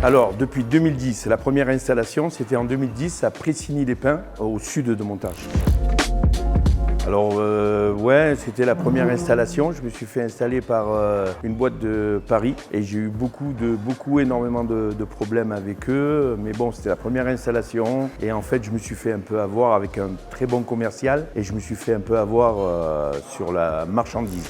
Alors, depuis 2010, la première installation, c'était en 2010 à Pressigny-les-Pins, au sud de Montargis. Alors, ouais, c'était la première installation. Je me suis fait installer par une boîte de Paris et j'ai eu énormément de problèmes avec eux. Mais bon, c'était la première installation et en fait, je me suis fait un peu avoir avec un très bon commercial et je me suis fait un peu avoir sur la marchandise.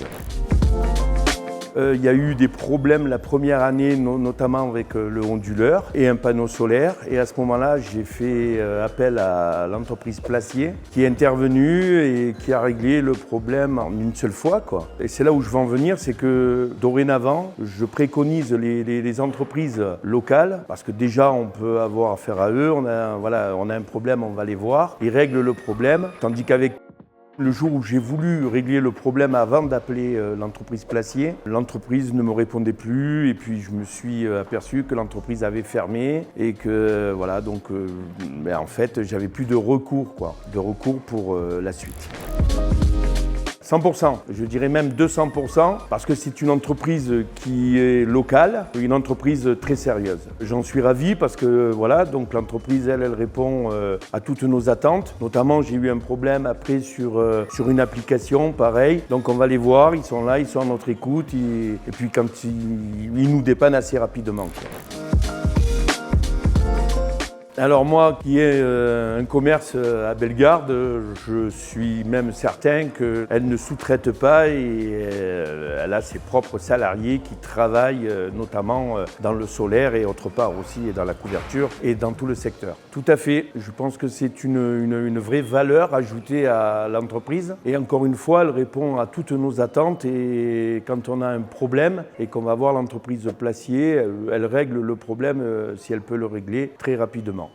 Il y a eu des problèmes la première année, notamment avec le onduleur et un panneau solaire. Et à ce moment-là, j'ai fait appel à l'entreprise Placier qui est intervenue et qui a réglé le problème en une seule fois, quoi. Et c'est là où je veux en venir, c'est que dorénavant, je préconise les entreprises locales parce que déjà, on peut avoir affaire à eux. On a un problème, on va les voir. Ils règlent le problème, tandis qu'avec le jour où j'ai voulu régler le problème avant d'appeler l'entreprise Placier, l'entreprise ne me répondait plus et puis je me suis aperçu que l'entreprise avait fermé et que voilà, donc en fait j'avais plus de recours pour la suite. 100%, je dirais même 200%, parce que c'est une entreprise qui est locale, une entreprise très sérieuse. J'en suis ravi parce que voilà, donc l'entreprise, elle répond à toutes nos attentes. Notamment, j'ai eu un problème après sur une application, pareil. Donc on va les voir, ils sont là, ils sont à notre écoute et puis quand ils nous dépannent assez rapidement, quoi. Alors moi qui ai un commerce à Bellegarde, je suis même certain qu'elle ne sous-traite pas et elle a ses propres salariés qui travaillent notamment dans le solaire et autre part aussi et dans la couverture et dans tout le secteur. Tout à fait, je pense que c'est une vraie valeur ajoutée à l'entreprise et encore une fois, elle répond à toutes nos attentes et quand on a un problème et qu'on va voir l'entreprise Placier, elle règle le problème si elle peut le régler très rapidement.